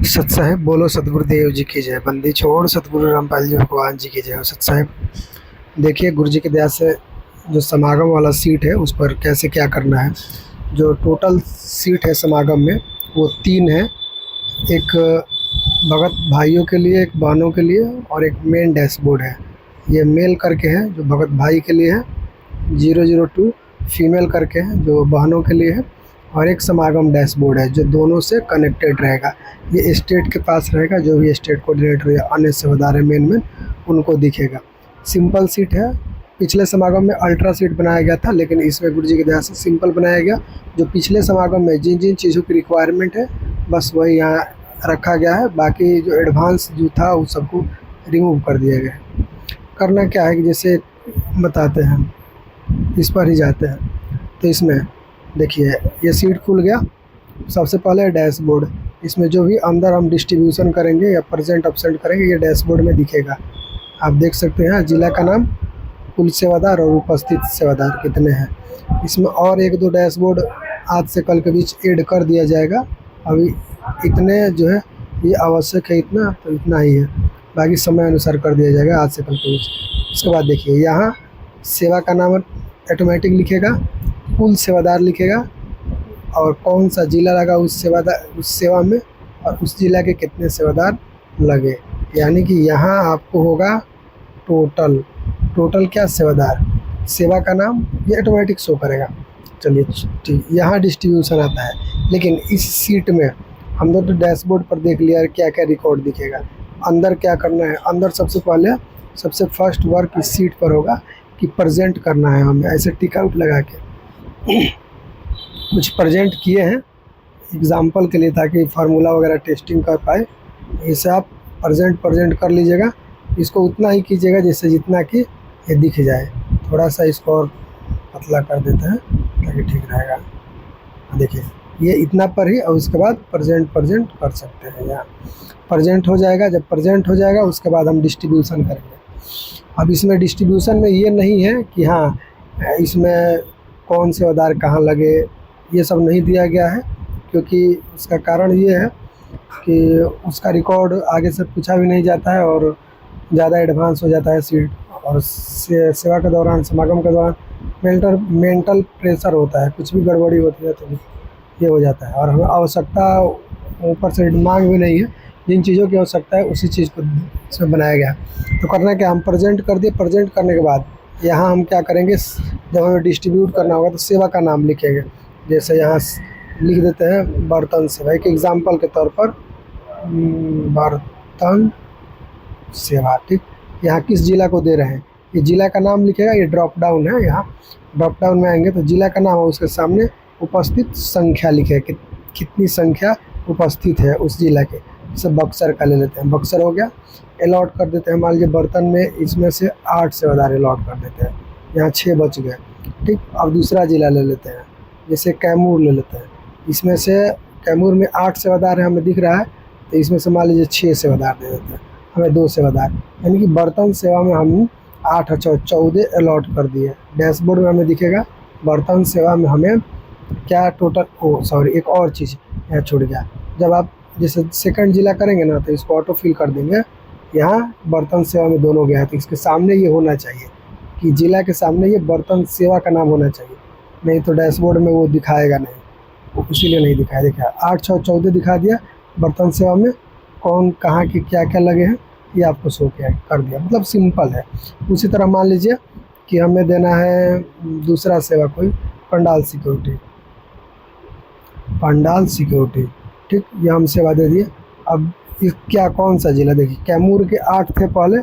सत साहेब बोलो, सतगुरुदेव जी की जय। बंदी छोड़ सतगुरु रामपाल जी भगवान जी की जय। सत साहेब देखिए, गुरु जी की दया से जो समागम वाला सीट है उस पर कैसे क्या करना है। जो टोटल सीट है समागम में वो 3 है। एक भगत भाइयों के लिए, एक बहनों के लिए और एक मेन डैशबोर्ड है। ये मेल करके है जो भगत भाई के लिए है, 002 फीमेल करके है जो बहनों के लिए है, और एक समागम डैशबोर्ड है जो दोनों से कनेक्टेड रहेगा। ये स्टेट के पास रहेगा, जो भी स्टेट कोऑर्डिनेटर या अन्य सेवादार है मेन उनको दिखेगा। सिंपल सीट है। पिछले समागम में अल्ट्रा सीट बनाया गया था, लेकिन इसमें गुरु जी की दया से सिंपल बनाया गया। जो पिछले समागम में जिन जिन चीज़ों की रिक्वायरमेंट है बस वही यहाँ रखा गया है। बाकी जो एडवांस जो था उस सबको रिमूव कर दिया गया है। करना क्या है कि जैसे बताते हैं, इस पर ही जाते हैं। तो इसमें देखिए ये सीट खुल गया। सबसे पहले डैशबोर्ड, इसमें जो भी अंदर हम डिस्ट्रीब्यूशन करेंगे या प्रेजेंट अपसेंट करेंगे ये डैशबोर्ड में दिखेगा। आप देख सकते हैं जिला का नाम, कुल सेवादार और उपस्थित सेवादार कितने हैं। इसमें और 1-2 डैशबोर्ड आज से कल के बीच ऐड कर दिया जाएगा। अभी इतने जो है ये आवश्यक है, इतना तो इतना ही है, बाकी समय अनुसार कर दिया जाएगा आज से कल के बीच। उसके बाद देखिए यहाँ सेवा का नाम ऑटोमेटिक लिखेगा, कुल सेवादार लिखेगा और कौन सा जिला लगा उस सेवा में और उस जिला के कितने सेवादार लगे। यानी कि यहाँ आपको होगा टोटल क्या सेवादार, सेवा का नाम ये ऑटोमेटिक शो करेगा। चलिए ठीक, यहाँ डिस्ट्रीब्यूशन आता है। लेकिन इस सीट में हम लोग तो डैशबोर्ड पर देख लिया क्या क्या रिकॉर्ड दिखेगा। अंदर क्या करना है, अंदर सबसे पहले सबसे फर्स्ट वर्क इस सीट पर होगा कि प्रेजेंट करना है हमें। ऐसे टिक आउट लगा के कुछ प्रेजेंट किए हैं एग्जाम्पल के लिए, ताकि फार्मूला वगैरह टेस्टिंग कर पाए। इसे आप प्रेजेंट कर लीजिएगा। इसको उतना ही कीजिएगा जैसे जितना कि ये दिख जाए। थोड़ा सा इसको और पतला कर देते हैं ताकि ठीक रहेगा। देखिए ये इतना पर ही, और उसके बाद प्रेजेंट कर सकते हैं। यहाँ प्रेजेंट हो जाएगा। जब प्रेजेंट हो जाएगा उसके बाद हम डिस्ट्रीब्यूशन करेंगे। अब इसमें डिस्ट्रीब्यूशन में ये नहीं है कि हाँ इसमें कौन से सेवादार कहाँ लगे, ये सब नहीं दिया गया है, क्योंकि उसका कारण ये है कि उसका रिकॉर्ड आगे से पूछा भी नहीं जाता है और ज़्यादा एडवांस हो जाता है सीट। और सेवा के दौरान, समागम के दौरान मेंटल प्रेशर होता है, कुछ भी गड़बड़ी होती है तो ये हो जाता है। और हमें आवश्यकता ऊपर से मांग भी नहीं है, जिन चीज़ों की आवश्यकता है उसी चीज़ को इसमें बनाया गया है। तो करना क्या, हम प्रेजेंट कर दिए। प्रेजेंट करने के बाद यहाँ हम क्या करेंगे, जब हमें डिस्ट्रीब्यूट करना होगा तो सेवा का नाम लिखेंगे। जैसे यहाँ लिख देते हैं बर्तन सेवा, एक एग्जाम्पल के तौर पर बर्तन सेवा। ठीक, यहाँ किस जिला को दे रहे हैं ये जिला का नाम लिखेगा। ये ड्रॉप डाउन है, यहाँ ड्रॉप डाउन में आएंगे तो जिला का नाम और उसके सामने उपस्थित संख्या लिखे कि कितनी संख्या उपस्थित है उस जिला के। जैसे बक्सर का ले लेते हैं, बक्सर हो गया। अलॉट कर देते हैं, मान लीजिए बर्तन में इसमें से 8 सेवादार अलॉट कर देते हैं, यहाँ 6 बच गए। ठीक, अब दूसरा जिला ले लेते हैं, जैसे कैमूर ले लेते हैं। इसमें से कैमूर में 8 सेवादार है, हमें दिख रहा है, तो इसमें से मान लीजिए 6 सेवादार दे देते हैं, हमें 2 सेवादार। यानी कि बर्तन सेवा में हम 8 और 14 अलॉट कर दिए। डैशबोर्ड में हमें दिखेगा बर्तन सेवा में हमें क्या टोटल, एक और चीज़ यहाँ छूट गया। जब आप जैसे सेकंड जिला करेंगे ना तो इसको ऑटो फिल कर देंगे। यहाँ बर्तन सेवा में दोनों गया है तो इसके सामने ये होना चाहिए कि जिला के सामने ये बर्तन सेवा का नाम होना चाहिए, नहीं तो डैशबोर्ड में वो दिखाएगा नहीं, वो इसीलिए नहीं दिखाया। देखा 8 और 14 दिखा दिया। बर्तन सेवा में कौन कहाँ के क्या क्या लगे हैं ये आपको शो किया कर दिया, मतलब सिंपल है। उसी तरह मान लीजिए कि हमें देना है दूसरा सेवा, कोई पंडाल सिक्योरिटी। ठीक, ये हम सेवा दे दिए। अब इस क्या कौन सा जिला, देखिए कैमूर के 8 थे पहले,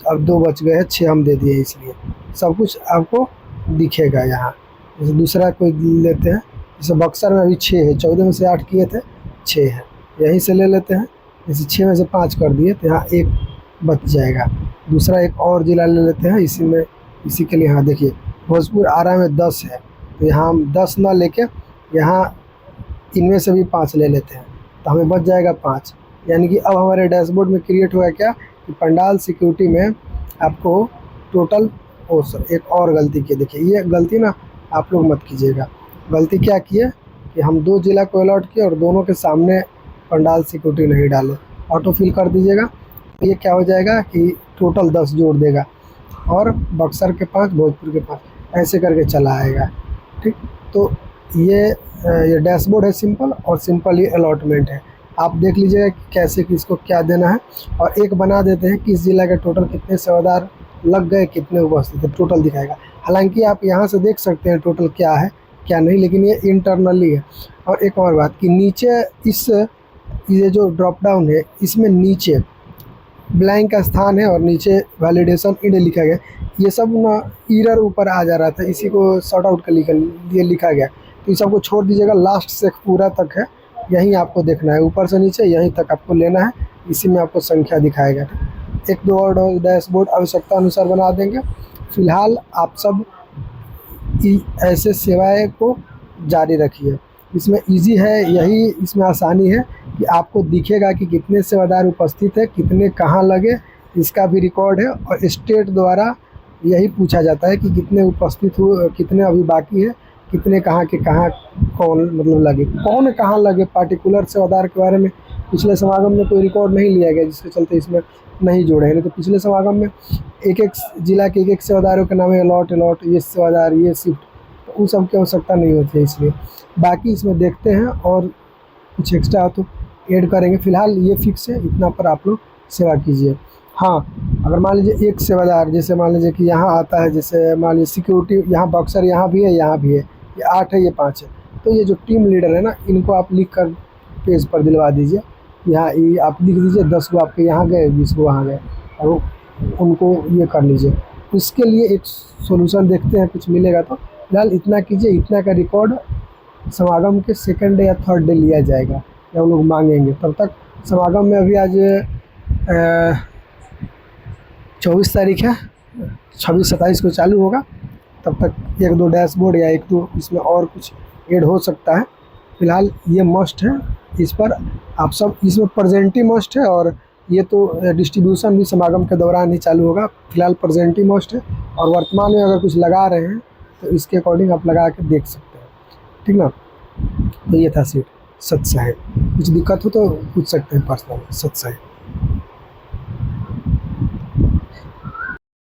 अब 2 बच गए हैं, 6 हम दे दिए, इसलिए सब कुछ आपको दिखेगा यहाँ। जैसे दूसरा कोई लेते हैं, जैसे बक्सर में अभी 6 है, 14 में से 8 किए थे, 6 है, यहीं से ले लेते हैं। जैसे 6 में से 5 कर दिए तो यहाँ 1 बच जाएगा। दूसरा एक और जिला ले लेते हैं, इसी के लिए। हाँ देखिए भोजपुर आरा में 10 है, तो यहाँ हम 10 ना लेके यहाँ इनमें से भी 5 ले लेते हैं, तो हमें बच जाएगा 5। यानी कि अब हमारे डैशबोर्ड में क्रिएट होगा क्या कि पंडाल सिक्योरिटी में आपको टोटल एक और गलती की। देखिए ये गलती ना आप लोग मत कीजिएगा। गलती क्या की है कि हम 2 जिला को अलॉट किए और दोनों के सामने पंडाल सिक्योरिटी नहीं डाले, ऑटो फिल कर दीजिएगा। ये क्या हो जाएगा कि टोटल 10 जोड़ देगा और बक्सर के 5, भोजपुर के 5, ऐसे करके चला आएगा। ठीक, तो ये डैशबोर्ड है सिंपल, और सिंपल ही अलॉटमेंट है। आप देख लीजिएगा कि कैसे किसको क्या देना है, और एक बना देते हैं किस जिला के टोटल कितने सेवादार लग गए, कितने उपस्थित है, टोटल दिखाएगा। हालांकि आप यहाँ से देख सकते हैं टोटल क्या है क्या नहीं, लेकिन ये इंटरनली है। और एक और बात कि नीचे ये जो ड्रॉप डाउन है, इसमें नीचे ब्लैंक का स्थान है और नीचे वैलिडेशन इंड लिखा गया। ये सब ना एरर ऊपर आ जा रहा था, इसी को सॉर्ट आउट कर लिए लिखा गया। तो इस सबको छोड़ दीजिएगा, लास्ट से पूरा तक है, यहीं आपको देखना है, ऊपर से नीचे यहीं तक आपको लेना है। इसी में आपको संख्या दिखाएगा। एक दो और डैशबोर्ड आवश्यकता अनुसार बना देंगे। फ़िलहाल आप सब ऐसे सेवाएं को जारी रखिए। इसमें इजी है, यही इसमें आसानी है कि आपको दिखेगा कि कितने सेवादार उपस्थित है, कितने कहाँ लगे, इसका भी रिकॉर्ड है। और स्टेट द्वारा यही पूछा जाता है कि कितने उपस्थित हुए, कितने अभी बाकी है, कितने कहाँ के कहाँ कौन मतलब लगे, कौन कहाँ लगे पार्टिकुलर सेवादार के बारे में पिछले समागम में कोई रिकॉर्ड नहीं लिया गया, जिसके चलते इसमें नहीं जोड़े हैं। नहीं तो पिछले समागम में एक एक जिला के एक सेवादारों के नाम है, अलॉट ये सेवादार, ये शिफ्ट, तो उन सब की आवश्यकता नहीं होती है। इसलिए बाकी इसमें देखते हैं, और कुछ एक्स्ट्रा हो तो ऐड करेंगे। फ़िलहाल ये फिक्स है, इतना पर आप लोग सेवा कीजिए। हाँ, अगर मान लीजिए एक सेवादार, जैसे मान लीजिए कि यहाँ आता है, जैसे मान लीजिए सिक्योरिटी यहाँ बक्सर यहाँ भी है, यहाँ भी है, ये 8 है, ये 5 है, तो ये जो टीम लीडर है ना, इनको आप लिख कर पेज पर दिलवा दीजिए। यहाँ ये आप लिख दीजिए 10 को आपके यहाँ गए, 20 को वहाँ गए, और उनको ये कर लीजिए। इसके लिए एक सोल्यूशन देखते हैं, कुछ मिलेगा तो। फिलहाल इतना कीजिए, इतना का रिकॉर्ड समागम के सेकंड डे या थर्ड डे लिया जाएगा, जब लोग मांगेंगे। तब तक समागम में अभी आज 24 तारीख है, 26-27 को चालू होगा। तब तक एक दो डैशबोर्ड या एक दो इसमें और कुछ ऐड हो सकता है। फ़िलहाल ये मस्ट है, इस पर आप सब, इसमें प्रेजेंट ही मस्ट है, और ये तो डिस्ट्रीब्यूशन भी समागम के दौरान ही चालू होगा। फ़िलहाल प्रेजेंट ही मस्ट है, और वर्तमान में अगर कुछ लगा रहे हैं तो इसके अकॉर्डिंग आप लगा के देख सकते हैं। ठीक ना। तो ये था सीट सत्साहिब। कुछ दिक्कत हो तो पूछ सकते हैं पर्सनल। सत्साहिब।